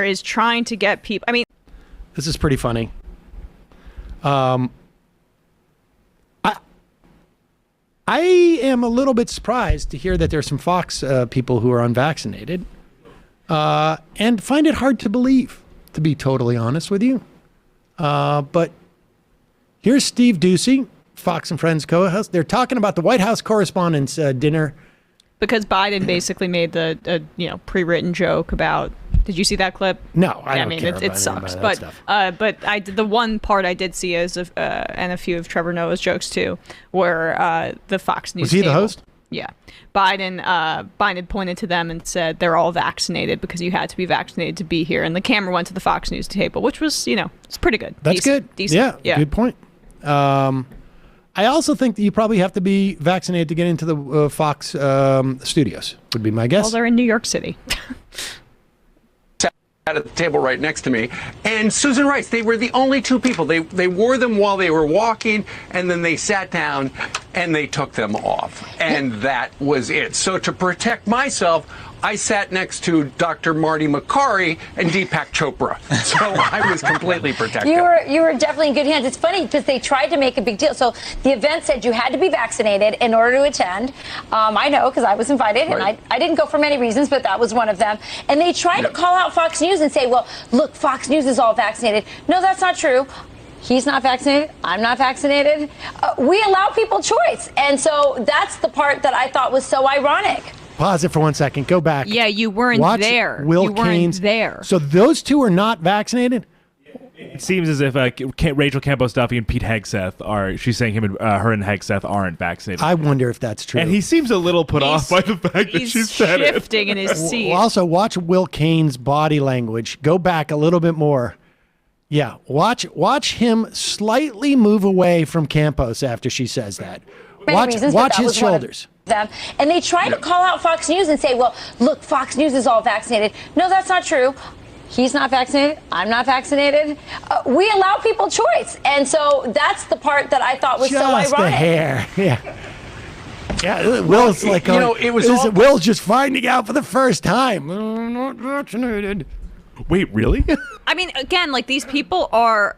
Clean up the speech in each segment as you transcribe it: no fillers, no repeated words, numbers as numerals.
is trying to get people. I mean, this is pretty funny. I am a little bit surprised to hear that there's some Fox people who are unvaccinated, and find it hard to believe, to be totally honest with you. But here's Steve Doocy, Fox and Friends co-host. They're talking about the White House Correspondents Dinner. Because Biden basically made the pre-written joke about. Did you see that clip? No, I don't care. It sucks. But the one part I did see is and a few of Trevor Noah's jokes too, where the Fox News. Was he the host? Yeah, Biden pointed to them and said they're all vaccinated because you had to be vaccinated to be here, and the camera went to the Fox News table, which was it's pretty good. That's Decent. Yeah, good point. I also think that you probably have to be vaccinated to get into the Fox studios, would be my guess. Well, they're in New York City. At the table right next to me, and Susan Rice. They were the only two people. They wore them while they were walking, and then they sat down and they took them off, and that was it. So to protect myself, I sat next to Dr. Marty Makary and Deepak Chopra. So I was completely protected. You were definitely in good hands. It's funny because they tried to make a big deal. So the event said you had to be vaccinated in order to attend. I know because I was invited, and I didn't go for many reasons, but that was one of them. And they tried to call out Fox News and say, well, look, Fox News is all vaccinated. No, that's not true. He's not vaccinated. I'm not vaccinated. We allow people choice. And so that's the part that I thought was so ironic. Pause it for 1 second. Go back. Yeah, you weren't there. You weren't there. So those two are not vaccinated? It seems as if Rachel Campos Duffy and Pete Hegseth are. She's saying her and Hegseth aren't vaccinated. I wonder if that's true. And he seems a little put off by the fact that she said it. He's shifting in his seat. Also, watch Will Kane's body language. Go back a little bit more. Yeah, watch him slightly move away from Campos after she says that. Watch his shoulders. Them. And they tried to call out Fox News and say, well, look, Fox News is all vaccinated. No, that's not true. He's not vaccinated. I'm not vaccinated. We allow people choice. And so that's the part that I thought was so ironic. Just a hair. Yeah. Yeah, Will's like, Will's just finding out for the first time. I'm not vaccinated. Wait, really? I mean, again, like these people are,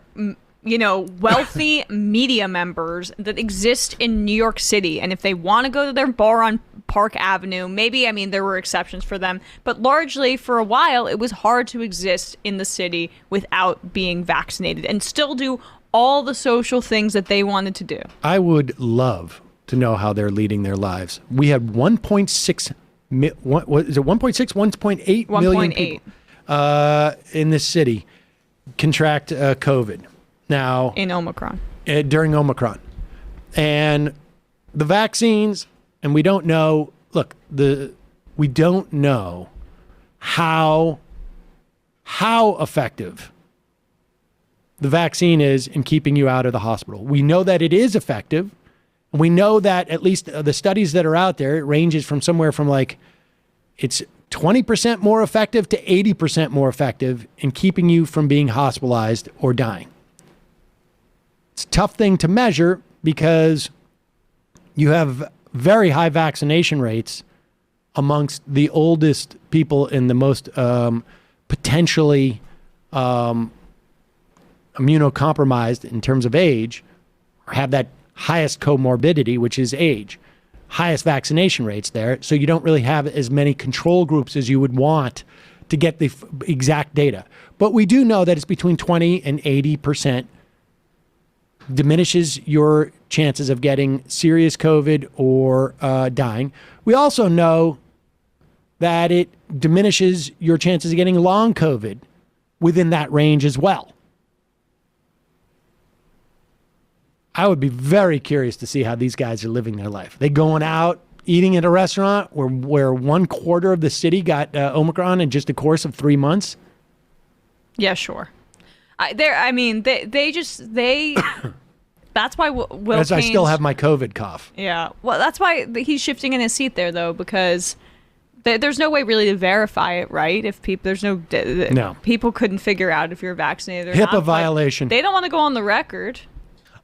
wealthy media members that exist in New York City. And if they want to go to their bar on Park Avenue, maybe, there were exceptions for them. But largely, for a while, it was hard to exist in the city without being vaccinated and still do all the social things that they wanted to do. I would love to know how they're leading their lives. We had 1.6, what is it, 1.6, 1.8 million people in this city contract COVID. Now, in Omicron. During Omicron. And the vaccines, and we don't know, we don't know how effective the vaccine is in keeping you out of the hospital. We know that it is effective. We know that at least the studies that are out there, it ranges from somewhere from it's 20% more effective to 80% more effective in keeping you from being hospitalized or dying. It's a tough thing to measure because you have very high vaccination rates amongst the oldest people and the most potentially immunocompromised in terms of age, or have that highest comorbidity, which is age. Highest vaccination rates there. So you don't really have as many control groups as you would want to get the exact data. But we do know that it's between 20 and 80% diminishes your chances of getting serious COVID or dying. We also know that it diminishes your chances of getting long COVID within that range as well. I would be very curious to see how these guys are living their life. They going out, eating at a restaurant where 1/4 of the city got Omicron in just a course of 3 months? Yeah, sure. That's why Will Kane's, I still have my COVID cough. Yeah. Well, that's why he's shifting in his seat there, though, because there's no way really to verify it, right? If people, people couldn't figure out if you're vaccinated or not. HIPAA violation. They don't want to go on the record.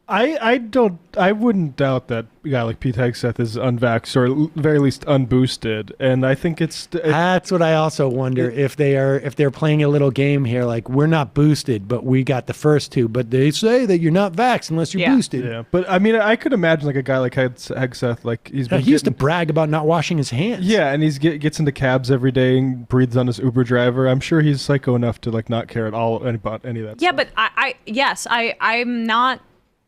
I wouldn't doubt that a guy like Pete Hegseth is unvaxxed or at very least unboosted, and I think That's what I also wonder, if they're playing a little game here, like we're not boosted, but we got the first two, but they say that you're not vaxxed unless you're boosted. Yeah, but I mean, I could imagine like a guy like Hegseth, like he used to brag about not washing his hands. Yeah, and gets into cabs every day and breathes on his Uber driver. I'm sure he's psycho enough to like not care at all about any of that. Yeah, stuff. but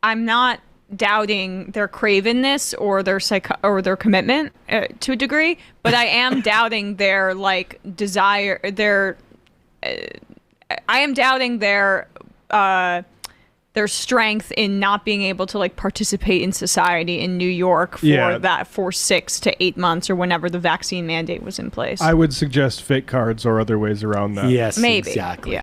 I'm not doubting their cravenness or their commitment to a degree, but I am doubting their like desire. I am doubting their strength in not being able to like participate in society in New York for 6 to 8 months or whenever the vaccine mandate was in place. I would suggest fake cards or other ways around that. Yes, maybe exactly. Yeah.